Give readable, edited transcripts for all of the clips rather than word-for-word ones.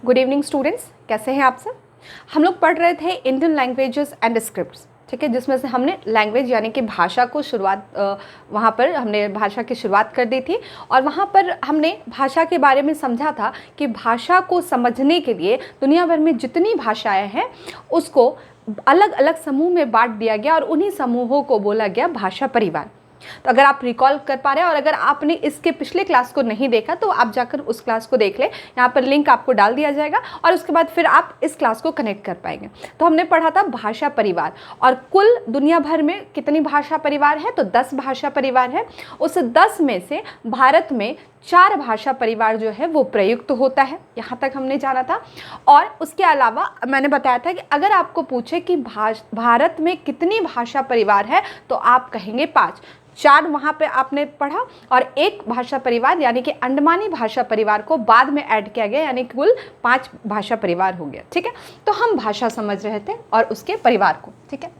Good evening students, कैसे हैं आप सब। हम लोग पढ़ रहे थे इंडियन लैंग्वेजेस एंड स्क्रिप्ट्स, ठीक है, जिसमें से हमने लैंग्वेज यानी कि भाषा को वहाँ पर हमने भाषा की शुरुआत कर दी थी। और वहाँ पर हमने भाषा के बारे में समझा था कि भाषा को समझने के लिए दुनिया भर में जितनी भाषाएं हैं उसको अलग अलग समूह में बांट दिया गया और उन्हीं समूहों को बोला गया भाषा परिवार। तो अगर आप रिकॉल कर पा रहे हैं और अगर आपने इसके पिछले क्लास को नहीं देखा तो आप जाकर उस क्लास को देख लें, यहाँ पर लिंक आपको डाल दिया जाएगा और उसके बाद फिर आप इस क्लास को कनेक्ट कर पाएंगे। तो हमने पढ़ा था भाषा परिवार और कुल दुनिया भर में कितनी भाषा परिवार है, तो 10 भाषा परिवार है। उस 10 में से भारत में 4 भाषा परिवार जो है वो प्रयुक्त होता है, यहाँ तक हमने जाना था। और उसके अलावा मैंने बताया था कि अगर आपको पूछे कि भारत में कितनी भाषा परिवार है तो आप कहेंगे 5। 4 वहाँ पे आपने पढ़ा और एक भाषा परिवार यानी कि अंडमानी भाषा परिवार को बाद में ऐड किया गया, यानी कुल 5 भाषा परिवार हो गया। ठीक है, तो हम भाषा समझ रहे थे और उसके परिवार को। ठीक है,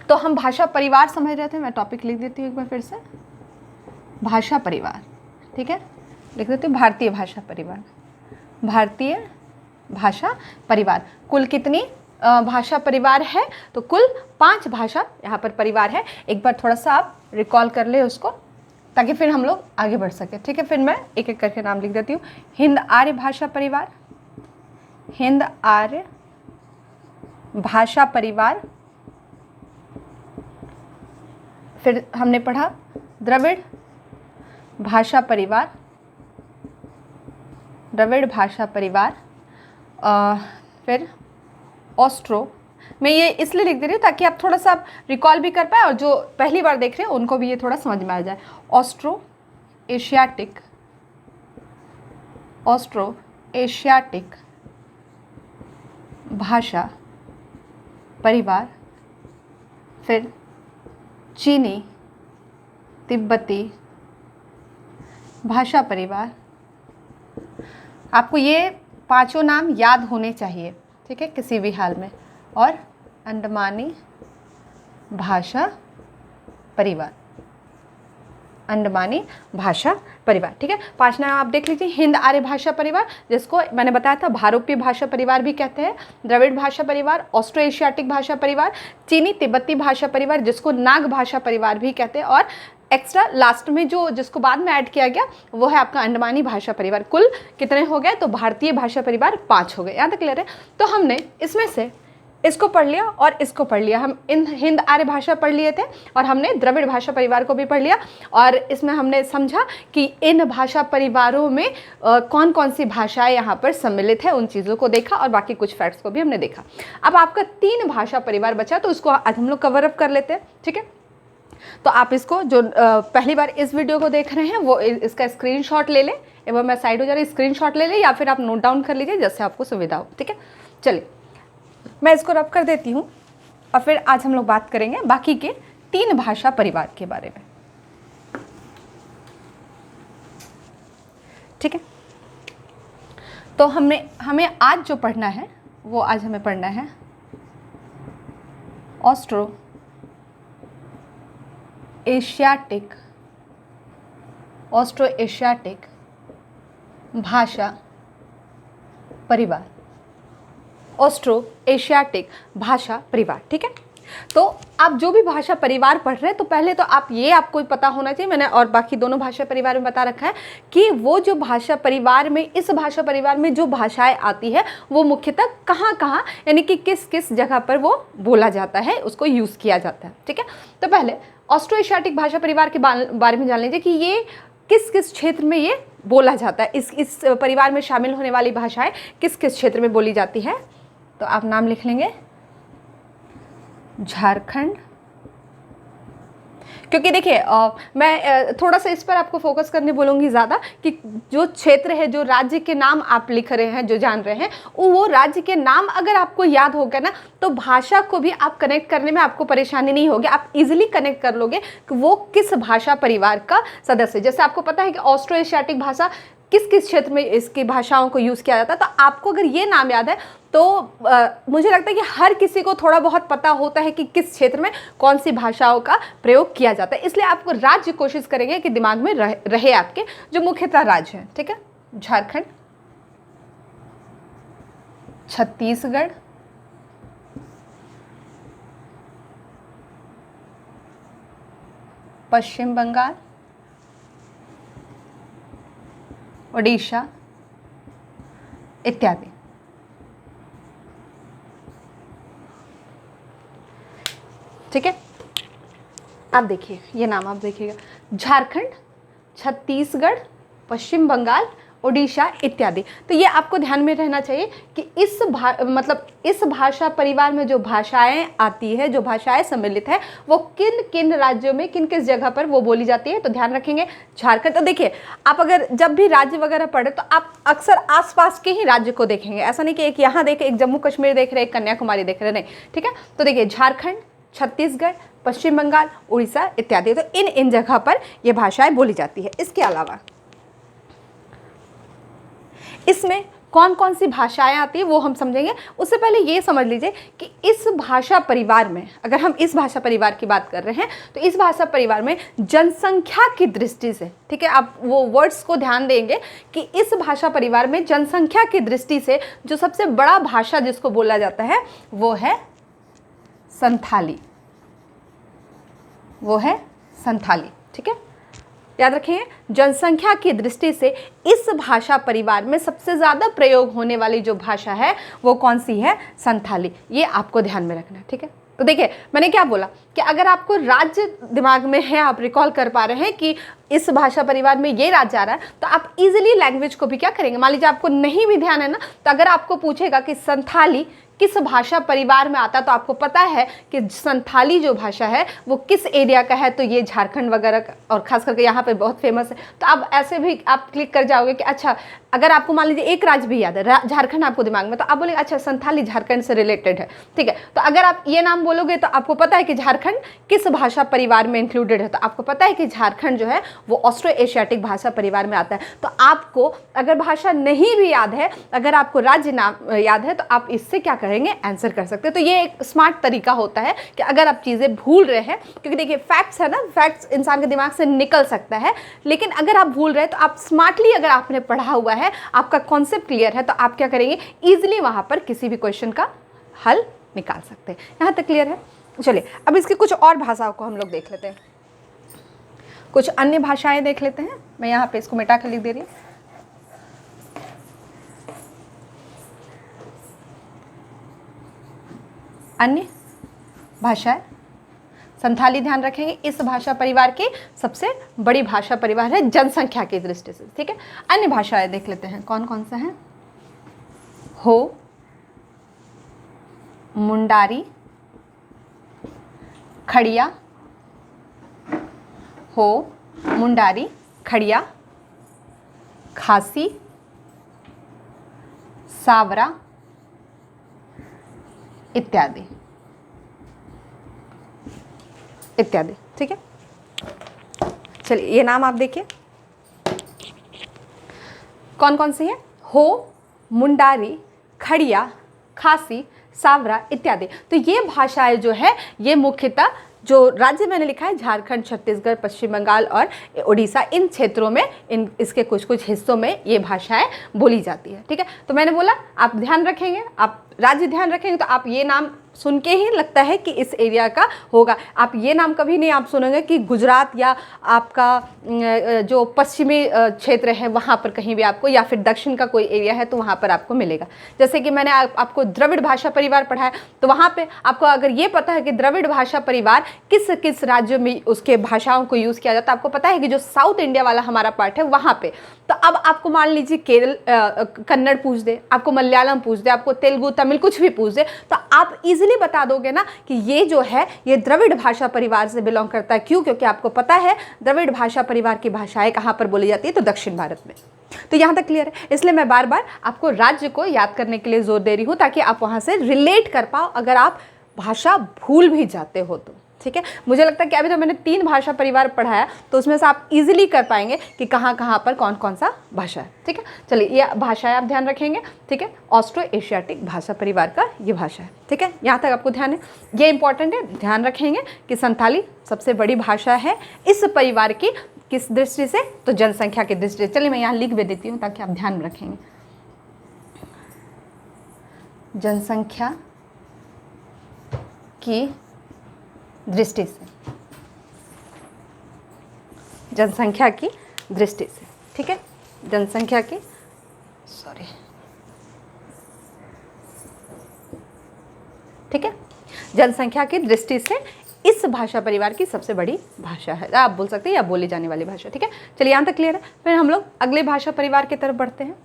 तो हम भाषा परिवार समझ रहे थे। मैं टॉपिक लिख देती हूँ एक बार फिर से, भाषा परिवार। ठीक है, लिख देती हूँ भारतीय भाषा परिवार। भारतीय भाषा परिवार कुल कितनी भाषा परिवार है, तो कुल 5 भाषा यहाँ पर परिवार है। एक बार थोड़ा सा आप रिकॉल कर ले उसको ताकि फिर हम लोग आगे बढ़ सके। ठीक है, फिर मैं एक एक करके नाम लिख देती हूँ। हिंद आर्य भाषा परिवार, हिंद आर्य भाषा परिवार। फिर हमने पढ़ा द्रविड़ भाषा परिवार, द्रविड़ भाषा परिवार। फिर ऑस्ट्रो, मैं ये इसलिए लिख दे रही हूँ ताकि आप थोड़ा सा आप रिकॉल भी कर पाए और जो पहली बार देख रहे हैं उनको भी ये थोड़ा समझ में आ जाए। ऑस्ट्रो एशियाटिक, ऑस्ट्रो एशियाटिक भाषा परिवार। फिर चीनी तिब्बती भाषा परिवार। आपको ये 5 नाम याद होने चाहिए, ठीक है, किसी भी हाल में। और अंडमानी भाषा परिवार, अंडमानी भाषा परिवार। ठीक है, 5 नाम आप देख लीजिए। हिंद आर्य भाषा परिवार, जिसको मैंने बताया था भारोपीय भाषा परिवार भी कहते हैं, द्रविड़ भाषा परिवार, ऑस्ट्रो एशियाटिक भाषा परिवार, चीनी तिब्बती भाषा परिवार जिसको नाग भाषा परिवार भी कहते हैं, और एक्स्ट्रा लास्ट में जिसको बाद में ऐड किया गया वो है आपका अंडमानी भाषा परिवार। कुल कितने हो गए, तो भारतीय भाषा परिवार 5 हो गए। यहाँ तक क्लियर है। तो हमने इसमें से इसको पढ़ लिया और इसको पढ़ लिया। हम इन हिंद आर्य भाषा पढ़ लिए थे और हमने द्रविड़ भाषा परिवार को भी पढ़ लिया और इसमें हमने समझा कि इन भाषा परिवारों में कौन कौन सी भाषाएं यहाँ पर सम्मिलित है, उन चीज़ों को देखा और बाकी कुछ फैक्ट्स को भी हमने देखा। अब आपका 3 भाषा परिवार बचा तो उसको आज हम लोग कवर अप कर लेते हैं। ठीक है, तो आप इसको जो पहली बार इस वीडियो को देख रहे हैं वो इसका स्क्रीनशॉट ले लें, एवं मैं साइड हो जा रही स्क्रीनशॉट ले लें या फिर आप नोट डाउन कर लीजिए जैसे आपको सुविधा हो। ठीक है, चलिए मैं इसको रब कर देती हूँ और फिर आज हम लोग बात करेंगे बाकी के 3 भाषा परिवार के बारे में। ठीक है, तो हमें आज जो पढ़ना है वो आज हमें पढ़ना है ऑस्ट्रो एशियाटिक, ऑस्ट्रो एशियाटिक भाषा परिवार, ऑस्ट्रो एशियाटिक भाषा परिवार। ठीक है, तो आप जो भी भाषा परिवार पढ़ रहे हैं तो पहले तो आपको पता होना चाहिए, मैंने और बाकी दोनों भाषा परिवार में बता रखा है कि वो जो भाषा परिवार में, इस भाषा परिवार में जो भाषाएं आती है वो मुख्यतः कहाँ यानी कि किस किस जगह पर वो बोला जाता है, उसको यूज़ किया जाता है। ठीक है, तो पहले ऑस्ट्रो एशियाटिक भाषा परिवार के बारे में जान लीजिए कि ये किस किस क्षेत्र में ये बोला जाता है, इस परिवार में शामिल होने वाली भाषाएं किस किस क्षेत्र में बोली जाती है। तो आप नाम लिख लेंगे झारखंड, क्योंकि देखिए मैं थोड़ा सा इस पर आपको फोकस करने बोलूँगी ज़्यादा कि जो क्षेत्र है, जो राज्य के नाम आप लिख रहे हैं, जो जान रहे हैं, वो राज्य के नाम अगर आपको याद हो गया ना तो भाषा को भी आप कनेक्ट करने में आपको परेशानी नहीं होगी, आप इजीली कनेक्ट कर लोगे कि वो किस भाषा परिवार का सदस्य। जैसे आपको पता है कि ऑस्ट्रो एशियाटिक भाषा किस किस क्षेत्र में इसकी भाषाओं को यूज़ किया जाता है, तो आपको अगर ये नाम याद है तो मुझे लगता है कि हर किसी को थोड़ा बहुत पता होता है कि किस क्षेत्र में कौन सी भाषाओं का प्रयोग किया जाता है। इसलिए आपको राज्य कोशिश करेंगे कि दिमाग में रहे आपके जो मुख्यतः राज्य हैं। ठीक है, झारखंड, छत्तीसगढ़, पश्चिम बंगाल, ओडिशा इत्यादि। ठीक है, अब देखिए ये नाम आप देखिएगा, झारखंड, छत्तीसगढ़, पश्चिम बंगाल, ओडिशा इत्यादि। तो ये आपको ध्यान में रहना चाहिए कि इस भाषा परिवार में जो भाषाएं आती है, जो भाषाएं सम्मिलित है, वो किन किन राज्यों में किन किस जगह पर वो बोली जाती है। तो ध्यान रखेंगे झारखंड। तो देखिए आप अगर जब भी राज्य वगैरह पढ़े तो आप अक्सर आसपास के ही राज्य को देखेंगे, ऐसा नहीं कि एक यहाँ देखे, एक जम्मू कश्मीर देख रहे, एक कन्याकुमारी देख रहे, नहीं। ठीक है, तो देखिए झारखंड, छत्तीसगढ़, पश्चिम बंगाल, उड़ीसा इत्यादि। तो इन जगह पर ये भाषाएं बोली जाती है। इसके अलावा इसमें कौन कौन सी भाषाएं आती है वो हम समझेंगे। उससे पहले ये समझ लीजिए कि इस भाषा परिवार में, अगर हम इस भाषा परिवार की बात कर रहे हैं, तो इस भाषा परिवार में जनसंख्या की दृष्टि से, ठीक है, आप वो वर्ड्स को ध्यान देंगे कि इस भाषा परिवार में जनसंख्या की दृष्टि से जो सबसे बड़ा भाषा जिसको बोला जाता है वो है संथाली, वो है संथाली। ठीक है, याद रखिए, जनसंख्या की दृष्टि से इस भाषा परिवार में सबसे ज़्यादा प्रयोग होने वाली जो भाषा है वो कौन सी है? संथाली। ये आपको ध्यान में रखना है। ठीक है, तो देखिए मैंने क्या बोला कि अगर आपको राज्य दिमाग में है, आप रिकॉल कर पा रहे हैं कि इस भाषा परिवार में ये राज्य आ रहा है, तो आप इजीली लैंग्वेज को भी क्या करेंगे, मान लीजिए आपको नहीं भी ध्यान है ना, तो अगर आपको पूछेगा कि संथाली किस भाषा परिवार में आता है, तो आपको पता है कि संथाली जो भाषा है वो किस एरिया का है, तो ये झारखंड वगैरह और खास करके यहाँ पे बहुत फेमस है। तो आप ऐसे भी आप क्लिक कर जाओगे कि अच्छा, अगर आपको मान लीजिए एक राज्य भी याद है, झारखंड आपको दिमाग में, तो आप बोलेंगे अच्छा संथाली झारखंड से रिलेटेड है। ठीक है, तो अगर आप ये नाम बोलोगे तो आपको पता है कि झारखंड किस भाषा परिवार में इंक्लूडेड है, तो आपको पता है कि झारखंड जो है वो ऑस्ट्रो एशियाटिक भाषा परिवार में आता है। तो आपको अगर भाषा नहीं भी याद है, अगर आपको राज्य नाम याद है, तो आप इससे क्या करेंगे, आंसर कर सकते हैं। तो ये एक स्मार्ट तरीका होता है कि अगर आप चीज़ें भूल रहे हैं, क्योंकि देखिए फैक्ट्स है ना, फैक्ट्स इंसान के दिमाग से निकल सकता है, लेकिन अगर आप भूल रहे हैं तो आप स्मार्टली, अगर आपने पढ़ा हुआ है, आपका कॉन्सेप्ट क्लियर है, तो आप क्या करेंगे, ईजिली वहां पर किसी भी क्वेश्चन का हल निकाल सकते हैं। यहाँ तक क्लियर है? चलिए अब इसकी कुछ और भाषाओं को हम लोग देख लेते हैं, कुछ अन्य भाषाएं देख लेते हैं। मैं यहाँ पे इसको मिटा कर लिख दे रही हूँ। अन्य भाषाएं, संथाली ध्यान रखेंगे इस भाषा परिवार की सबसे बड़ी भाषा परिवार है जनसंख्या की दृष्टि से। ठीक है, अन्य भाषाएं देख लेते हैं कौन कौन सा है। हो, मुंडारी, खड़िया, हो, मुंडारी, खड़िया, खासी, सावरा इत्यादि इत्यादि। ठीक है, चलिए ये नाम आप देखिए कौन कौन सी है। हो, मुंडारी, खड़िया, खासी, सावरा इत्यादि। तो ये भाषाएं जो है ये मुख्यतः जो राज्य मैंने लिखा है झारखंड, छत्तीसगढ़, पश्चिम बंगाल और उड़ीसा, इन क्षेत्रों में, इसके कुछ कुछ हिस्सों में ये भाषाएं बोली जाती है। ठीक है, तो मैंने बोला आप ध्यान रखेंगे, आप राज्य ध्यान रखेंगे, तो आप ये नाम सुन के ही लगता है कि इस एरिया का होगा। आप ये नाम कभी नहीं आप सुनेंगे कि गुजरात या आपका जो पश्चिमी क्षेत्र है वहाँ पर कहीं भी आपको, या फिर दक्षिण का कोई एरिया है तो वहाँ पर आपको मिलेगा। जैसे कि मैंने आपको द्रविड़ भाषा परिवार पढ़ाया, तो वहाँ पे आपको अगर ये पता है कि द्रविड़ भाषा परिवार किस किस राज्यों में उसके भाषाओं को यूज़ किया जाता है, आपको पता है कि जो साउथ इंडिया वाला हमारा पार्ट है वहाँ पे, तो अब आपको मान लीजिए केरल कन्नड़ पूछ दे, आपको मलयालम पूछ दे, आपको तेलुगु तमिल कुछ भी पूछ दे, तो आप इजीली बता दोगे ना कि ये जो है ये द्रविड़ भाषा परिवार से बिलोंग करता है। क्यों? क्योंकि आपको पता है द्रविड़ भाषा परिवार की भाषाएं कहाँ पर बोली जाती है, तो दक्षिण भारत में। तो यहाँ तक क्लियर है। इसलिए मैं बार बार आपको राज्य को याद करने के लिए जोर दे रही हूँ ताकि आप वहाँ से रिलेट कर पाओ अगर आप भाषा भूल भी जाते हो तो। ठीक है, मुझे लगता है कि अभी तो मैंने 3 भाषा परिवार पढ़ाया, तो उसमें से आप इजीली कर पाएंगे कि कहाँ कहाँ पर कौन कौन सा भाषा है। ठीक है, चलिए ये भाषाएं आप ध्यान रखेंगे। ठीक है, ऑस्ट्रो एशियाटिक भाषा परिवार का ये भाषा है। ठीक है, यहाँ तक आपको ध्यान है, ये इंपॉर्टेंट है, ध्यान रखेंगे कि संथाली सबसे बड़ी भाषा है इस परिवार की, किस दृष्टि से, तो जनसंख्या की दृष्टि से। चलिए मैं यहाँ लिख भी देती हूँ ताकि आप ध्यान में रखेंगे। जनसंख्या की दृष्टि से, जनसंख्या की दृष्टि से, ठीक है, जनसंख्या की ठीक है, जनसंख्या की दृष्टि से इस भाषा परिवार की सबसे बड़ी भाषा है, आप बोल सकते हैं, या बोली जाने वाली भाषा, ठीक है। चलिए यहाँ तक क्लियर है। फिर हम लोग अगले भाषा परिवार की तरफ बढ़ते हैं।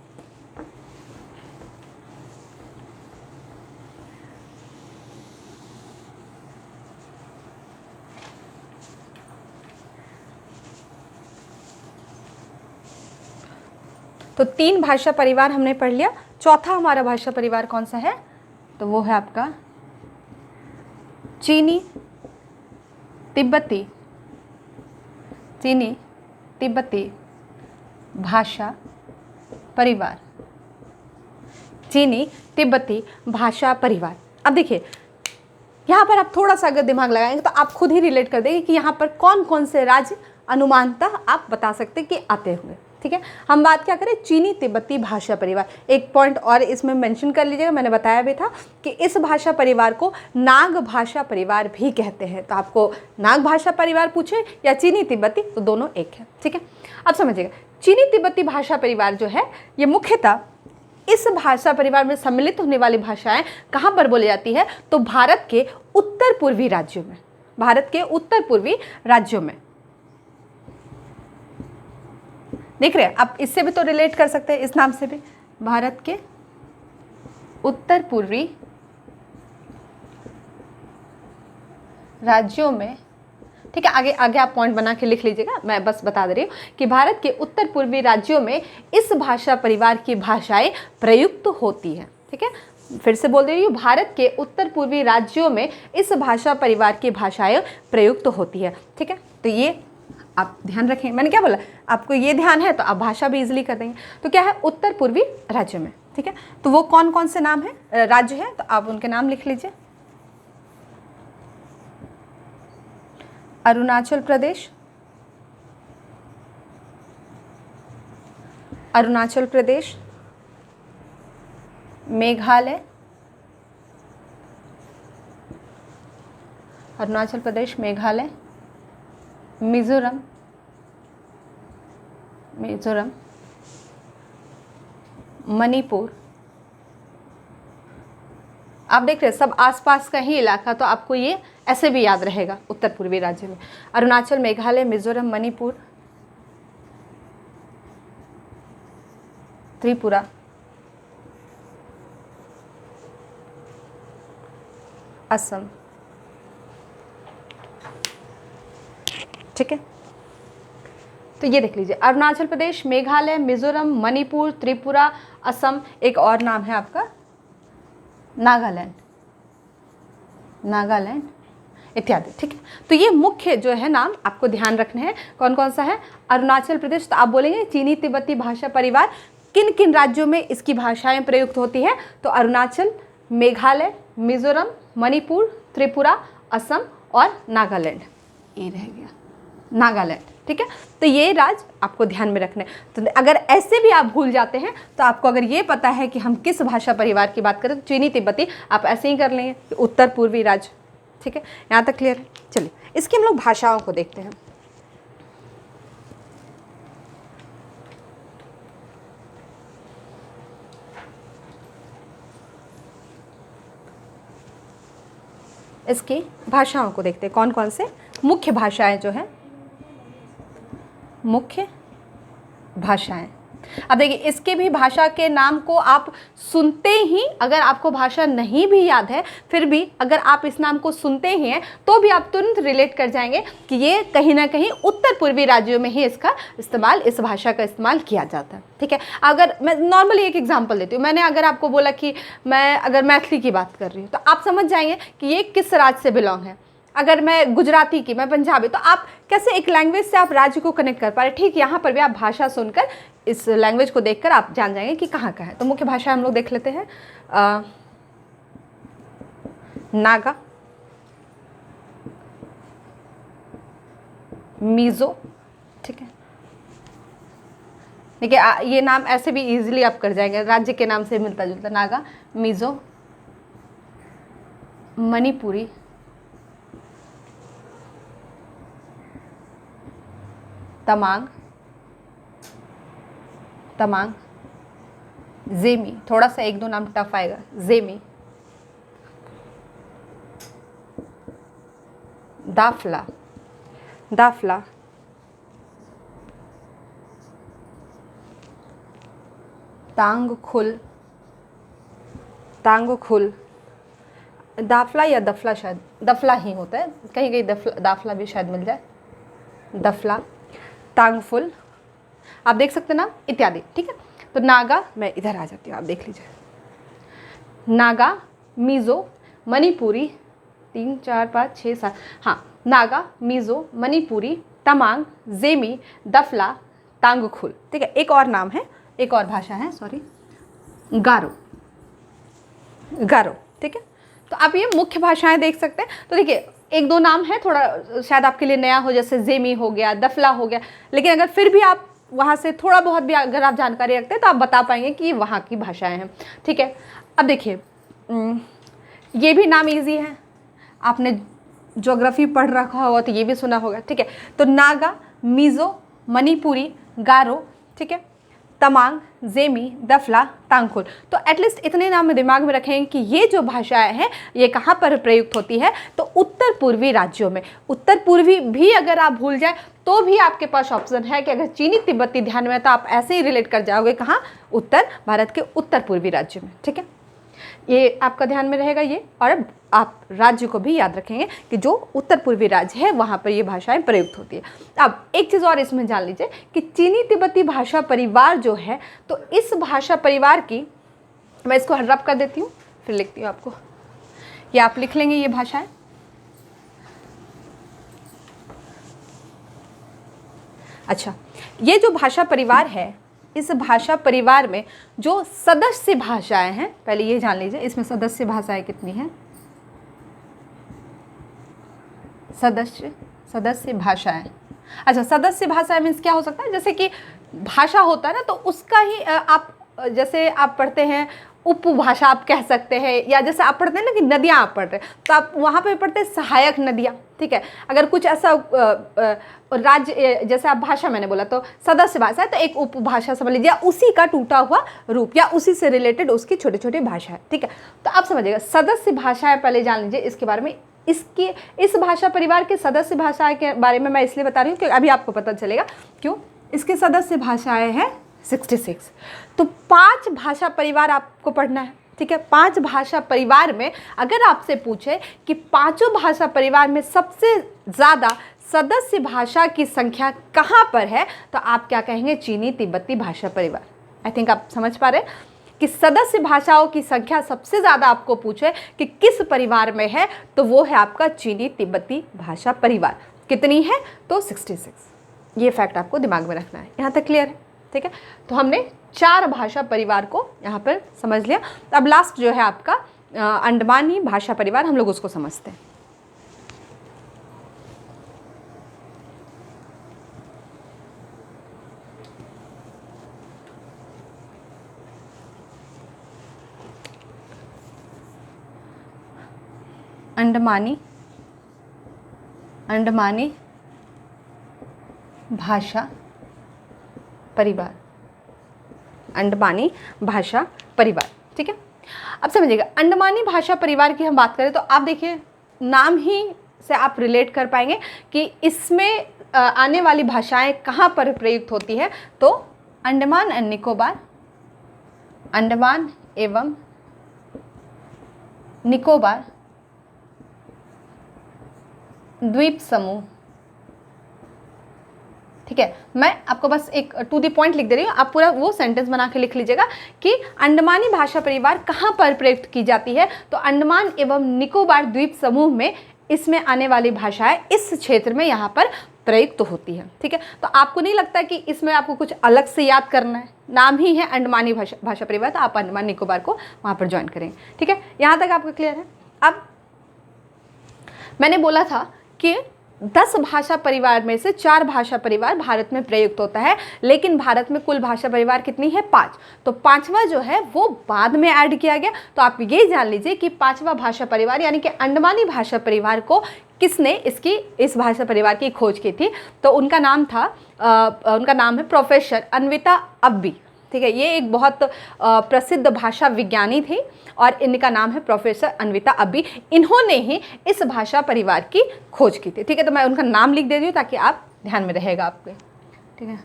तो 3 भाषा परिवार हमने पढ़ लिया। चौथा हमारा भाषा परिवार कौन सा है? तो वो है आपका चीनी तिब्बती, चीनी तिब्बती भाषा परिवार, चीनी तिब्बती भाषा परिवार। अब देखिए यहाँ पर आप थोड़ा सा अगर दिमाग लगाएंगे तो आप खुद ही रिलेट कर देंगे कि यहाँ पर कौन कौन से राज्य अनुमानतः आप बता सकते कि आते हुए, ठीक है। हम बात क्या करें, चीनी तिब्बती भाषा परिवार। एक पॉइंट और इसमें मेंशन कर लीजिएगा, मैंने बताया भी था कि इस भाषा परिवार को नाग भाषा परिवार भी कहते हैं। तो आपको नाग भाषा परिवार पूछे या चीनी तिब्बती, तो दोनों एक है, ठीक है। अब समझिएगा, चीनी तिब्बती भाषा परिवार जो है ये मुख्यतः इस भाषा परिवार में सम्मिलित होने वाली भाषाएं कहाँ पर बोली जाती है? तो भारत के उत्तर पूर्वी राज्यों में, भारत के उत्तर पूर्वी राज्यों में। देख रहे हैं आप, इससे भी तो रिलेट कर सकते हैं, इस नाम से भी, भारत के उत्तर पूर्वी राज्यों में, ठीक है। आगे आगे आप पॉइंट बना के लिख लीजिएगा, मैं बस बता दे रही हूँ कि भारत के उत्तर पूर्वी राज्यों में इस भाषा परिवार की भाषाएं प्रयुक्त होती हैं, ठीक है। फिर से बोल दे रही हूँ, भारत के उत्तर पूर्वी राज्यों में इस भाषा परिवार की भाषाएं प्रयुक्त होती है, ठीक है। तो ये आप ध्यान रखें, मैंने क्या बोला, आपको ये ध्यान है तो आप भाषा भी इजीली कर देंगे। तो क्या है, उत्तर पूर्वी राज्यों में, ठीक है। तो वो कौन कौन से नाम है, राज्य है, तो आप उनके नाम लिख लीजिए। अरुणाचल प्रदेश, अरुणाचल प्रदेश, मेघालय, अरुणाचल प्रदेश, मेघालय, मिजोरम, मिजोरम, मणिपुर। आप देख रहे हैं सब आसपास का ही इलाका, तो आपको ये ऐसे भी याद रहेगा, उत्तर पूर्वी राज्य में अरुणाचल, मेघालय, मिजोरम, मणिपुर, त्रिपुरा, असम, ठीक है। तो ये देख लीजिए, अरुणाचल प्रदेश, मेघालय, मिजोरम, मणिपुर, त्रिपुरा, असम, एक और नाम है आपका नागालैंड, नागालैंड इत्यादि, ठीक है। तो ये मुख्य जो है नाम आपको ध्यान रखने हैं, कौन कौन सा है। अरुणाचल प्रदेश, तो आप बोलेंगे चीनी तिब्बती भाषा परिवार किन किन राज्यों में इसकी भाषाएं प्रयुक्त होती है? तो अरुणाचल, मेघालय, मिजोरम, मणिपुर, त्रिपुरा, असम और नागालैंड, ये रह गया नागालैंड, ठीक है। तो ये राज्य आपको ध्यान में रखने। तो अगर ऐसे भी आप भूल जाते हैं तो आपको अगर ये पता है कि हम किस भाषा परिवार की बात करें, तो चीनी तिब्बती आप ऐसे ही कर लेंगे, उत्तर पूर्वी राज्य, ठीक है। यहाँ तक क्लियर है। चलिए इसकी हम लोग भाषाओं को देखते हैं। इसकी भाषाओं को देखते हैं, कौन कौन से मुख्य भाषाएं जो है, मुख्य भाषाएं। अब देखिए इसके भी भाषा के नाम को आप सुनते ही, अगर आपको भाषा नहीं भी याद है, फिर भी अगर आप इस नाम को सुनते ही हैं तो भी आप तुरंत रिलेट कर जाएंगे कि ये कहीं ना कहीं उत्तर पूर्वी राज्यों में ही इसका इस्तेमाल, इस भाषा का इस्तेमाल किया जाता है, ठीक है। अगर मैं नॉर्मली एक एग्जांपल देती हूँ, मैंने अगर आपको बोला कि मैं अगर मैथिली की बात कर रही हूँ तो आप समझ जाएंगे कि ये किस राज्य से बिलोंग है। अगर मैं गुजराती की, मैं पंजाबी, तो आप कैसे एक लैंग्वेज से आप राज्य को कनेक्ट कर पा रहे, ठीक। यहाँ पर भी आप भाषा सुनकर, इस लैंग्वेज को देखकर आप जान जाएंगे कि कहाँ का है। तो मुख्य भाषा हम लोग देख लेते हैं। नागा, मीज़ो, ठीक है। देखिए ये नाम ऐसे भी इजीली आप कर जाएंगे, राज्य के नाम से मिलता जुलता, नागा, मीज़ो, मणिपुरी, तमांग, तमांग, जेमी, थोड़ा सा एक दो नाम टफ आएगा, जेमी, दाफला, दाफला, तांगखुल, तांगखुल, दाफला या दफला, शायद दफला ही होता है, कहीं कहीं दाफला भी शायद मिल जाए, दफला, तांगफुल, आप देख सकते हैं ना, इत्यादि। ठीक है, तो नागा, मैं इधर आ जाती हूँ, आप देख लीजिए, नागा, मिज़ो, मणिपुरी, 3 4 5 6 7, हाँ, नागा, मिज़ो, मणिपुरी, तमांग, जेमी, दफला, तांगखुल। ठीक है, एक और नाम है, एक और भाषा है, सॉरी, गारो, गारो। ठीक है, तो आप ये मुख्य भाषाएं देख सकते हैं। तो देखिए, एक दो नाम है, थोड़ा शायद आपके लिए नया हो, जैसे जेमी हो गया, दफला हो गया, लेकिन अगर फिर भी आप वहाँ से थोड़ा बहुत भी अगर आप जानकारी रखते हैं तो आप बता पाएंगे कि ये वहाँ की भाषाएं हैं। ठीक है, अब देखिए, ये भी नाम इजी है, आपने ज्योग्राफी पढ़ रखा होगा तो ये भी सुना होगा। ठीक है, तो नागा, मिज़ो, मणिपुरी, गारो, ठीक है, तमांग, जेमी, दफला, तांगखुल। तो एटलीस्ट इतने नाम दिमाग में रखेंगे कि ये जो भाषाएं हैं ये कहाँ पर प्रयुक्त होती है, तो उत्तर पूर्वी राज्यों में। उत्तर पूर्वी भी अगर आप भूल जाए तो भी आपके पास ऑप्शन है कि अगर चीनी तिब्बती ध्यान में है तो आप ऐसे ही रिलेट कर जाओगे, कहाँ, उत्तर भारत के उत्तर पूर्वी राज्यों में। ठीक है, ये आपका ध्यान में रहेगा ये, और आप राज्य को भी याद रखेंगे कि जो उत्तर पूर्वी राज्य है वहाँ पर ये भाषाएं प्रयुक्त होती है। अब एक चीज़ और इसमें जान लीजिए कि चीनी तिब्बती भाषा परिवार जो है, तो इस भाषा परिवार की, मैं इसको रब कर देती हूँ फिर लिखती हूँ आपको, ये आप लिख लेंगे ये भाषाएं। अच्छा, ये जो भाषा परिवार है, इस भाषा परिवार में जो सदस्य भाषाएं हैं, पहले ये जान लीजिए इसमें सदस्य भाषाएं कितनी हैं। सदस्य भाषाएं, अच्छा, सदस्य भाषाएं मीन्स क्या हो सकता है, जैसे कि भाषा होता है ना, तो उसका ही आप, जैसे आप पढ़ते हैं उपभाषा आप कह सकते हैं, या जैसे आप पढ़ते हैं ना कि नदियाँ आप पढ़ रहे हैं तो आप वहाँ पे पढ़ते हैं सहायक नदियाँ। ठीक है, अगर कुछ ऐसा राज्य, जैसे आप भाषा मैंने बोला तो सदस्य भाषा है, तो एक उपभाषा समझ लीजिए, उसी का टूटा हुआ रूप या उसी से रिलेटेड उसकी छोटी छोटी भाषा है। ठीक है, तो आप समझिएगा सदस्य भाषाएं पहले जान लीजिए इसके बारे में। इस भाषा परिवार के सदस्य भाषाएं के बारे में मैं इसलिए बता रही हूँ कि अभी आपको पता चलेगा क्यों। इसके सदस्य भाषाएं हैं 66। तो 5 भाषा परिवार आपको पढ़ना है। ठीक है, 5 भाषा परिवार में अगर आपसे पूछे कि पांचों भाषा परिवार में सबसे ज़्यादा सदस्य भाषा की संख्या कहाँ पर है, तो आप क्या कहेंगे, चीनी तिब्बती भाषा परिवार। आई थिंक आप समझ पा रहे हैं कि सदस्य भाषाओं की संख्या सबसे ज़्यादा आपको पूछे कि किस परिवार में है, तो वो है आपका चीनी तिब्बती भाषा परिवार। कितनी है, तो 66। ये फैक्ट आपको दिमाग में रखना है। यहाँ तक क्लियर है? ठीक है, तो हमने 4 भाषा परिवार को यहाँ पर समझ लिया। अब लास्ट जो है आपका अंडमानी भाषा परिवार, हम लोग उसको समझते हैं। अंडमानी भाषा परिवार, अंडमानी भाषा परिवार। ठीक है, अब समझिएगा अंडमानी भाषा परिवार की हम बात करें तो आप देखिए नाम ही से आप रिलेट कर पाएंगे कि इसमें आने वाली भाषाएं कहाँ पर प्रयुक्त होती है। तो अंडमान एंड निकोबार, अंडमान एवं निकोबार द्वीप समूह। ठीक है, मैं आपको बस एक टू द पॉइंट लिख दे रही हूँ, आप पूरा वो सेंटेंस बना के लिख लीजिएगा कि अंडमानी भाषा परिवार कहाँ पर प्रयुक्त की जाती है। तो अंडमान एवं निकोबार द्वीप समूह में इसमें आने वाली भाषाएं इस क्षेत्र में यहाँ पर प्रयुक्त होती है। ठीक है, तो आपको नहीं लगता कि इसमें आपको कुछ अलग से याद करना है, नाम ही है अंडमानी भाषा परिवार, तो आप अंडमान निकोबार को वहाँ पर ज्वाइन करेंगे। ठीक है, यहाँ तक आपको क्लियर है? अब मैंने बोला था कि 10 भाषा परिवार में से 4 भाषा परिवार भारत में प्रयुक्त होता है, लेकिन भारत में कुल भाषा परिवार कितनी है? 5। तो 5वां जो है वो बाद में ऐड किया गया। तो आप ये जान लीजिए कि 5वां भाषा परिवार यानी कि अंडमानी भाषा परिवार को किसने इस भाषा परिवार की खोज की थी? तो उनका नाम है प्रोफेसर अन्विता अब्बी। ठीक है, ये एक बहुत प्रसिद्ध भाषा विज्ञानी थे और इनका नाम है प्रोफेसर अन्विता अब्बी। इन्होंने ही इस भाषा परिवार की खोज की थी। ठीक है, तो मैं उनका नाम लिख दे रही हूँ ताकि आप ध्यान में रहेगा आपके। ठीक है,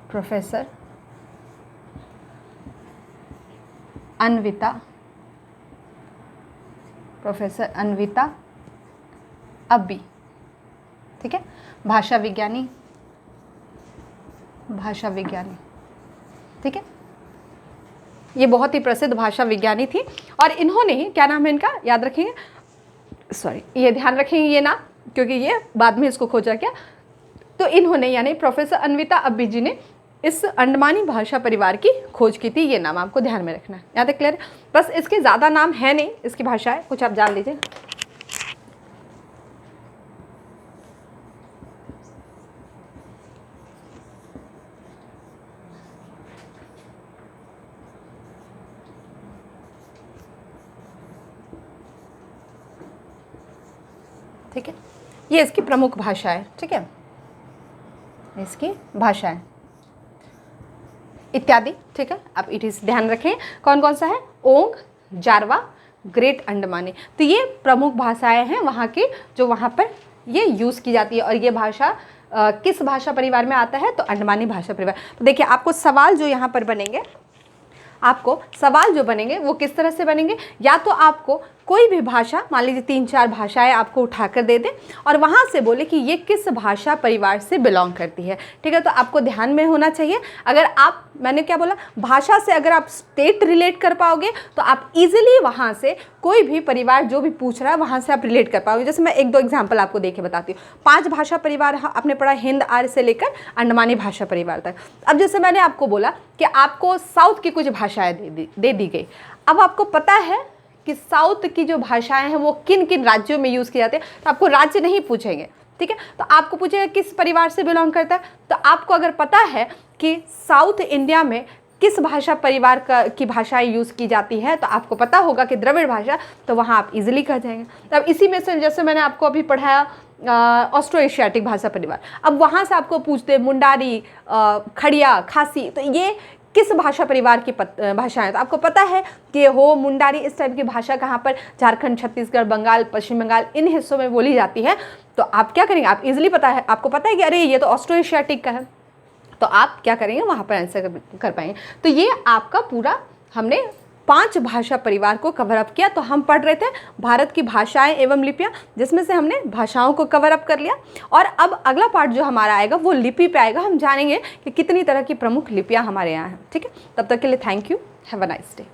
प्रोफेसर अन्विता अब्बी। ठीक है, भाषा विज्ञानी। ठीक है, ये बहुत ही प्रसिद्ध भाषा विज्ञानी थी और इन्होंने ही, क्या नाम है इनका, याद रखेंगे, सॉरी ये ध्यान रखेंगे ये नाम, क्योंकि ये बाद में इसको खोजा गया। तो इन्होंने यानी प्रोफेसर अन्विता अब्बी जी ने इस अंडमानी भाषा परिवार की खोज की थी। ये नाम आपको ध्यान में रखना है। यहाँ तक क्लियर है? बस इसके ज़्यादा नाम है नहीं, इसकी भाषाएं कुछ आप जान लीजिए। ठीक है, ये इसकी प्रमुख भाषा है। ठीक है, इसकी भाषाएं इत्यादि। ठीक है, आप इस ध्यान रखें कौन कौन सा है? ओंग, जारवा, ग्रेट अंडमानी। तो ये प्रमुख भाषाएं हैं वहाँ की, जो वहाँ पर ये यूज़ की जाती है। और ये भाषा किस भाषा परिवार में आता है? तो अंडमानी भाषा परिवार। तो देखिए, आपको सवाल जो यहाँ पर बनेंगे, वो किस तरह से बनेंगे? या तो आपको कोई भी भाषा, मान लीजिए 3-4 भाषाएं आपको उठाकर दे दें और वहाँ से बोले कि ये किस भाषा परिवार से बिलोंग करती है। ठीक है, तो आपको ध्यान में होना चाहिए, अगर आप, मैंने क्या बोला, भाषा से अगर आप स्टेट रिलेट कर पाओगे तो आप इजीली वहाँ से कोई भी परिवार जो भी पूछ रहा है वहाँ से आप रिलेट कर पाओगे। जैसे मैं 1-2 एग्जाम्पल आपको देके बताती हूँ। 5 भाषा परिवार आपने पढ़ा, हिंद आर्य से लेकर अंडमानी भाषा परिवार तक। अब जैसे मैंने आपको बोला कि आपको साउथ की कुछ भाषाएं दे दी गई। अब आपको पता है कि साउथ की जो भाषाएं हैं वो किन किन राज्यों में यूज़ की जाती है, तो आपको राज्य नहीं पूछेंगे। ठीक है, तो आपको पूछेगा किस परिवार से बिलोंग करता है। तो आपको अगर पता है कि साउथ इंडिया में किस भाषा परिवार की भाषाएं यूज़ की जाती है, तो आपको पता होगा कि द्रविड़ भाषा, तो वहाँ आप इजीली कह जाएंगे। तो अब इसी में से जैसे मैंने आपको अभी पढ़ाया ऑस्ट्रो एशियाटिक भाषा परिवार, अब वहाँ से आपको पूछते मुंडारी, खड़िया, खासी, तो ये किस भाषा परिवार की भाषाएं, तो आपको पता है कि हो मुंडारी इस टाइप की भाषा कहाँ पर, झारखंड, छत्तीसगढ़, बंगाल, पश्चिम बंगाल, इन हिस्सों में बोली जाती है। तो आप क्या करेंगे, आप इजीली पता है, आपको पता है कि अरे ये तो ऑस्ट्रो एशियाटिक का है, तो आप क्या करेंगे, वहाँ पर आंसर कर पाएंगे। तो ये आपका पूरा हमने 5 भाषा परिवार को कवर अप किया। तो हम पढ़ रहे थे भारत की भाषाएं एवं लिपियां, जिसमें से हमने भाषाओं को कवर अप कर लिया। और अब अगला पार्ट जो हमारा आएगा वो लिपि पे आएगा। हम जानेंगे कि कितनी तरह की प्रमुख लिपियां हमारे यहाँ हैं। ठीक है, तब तक के लिए thank you, have a nice day.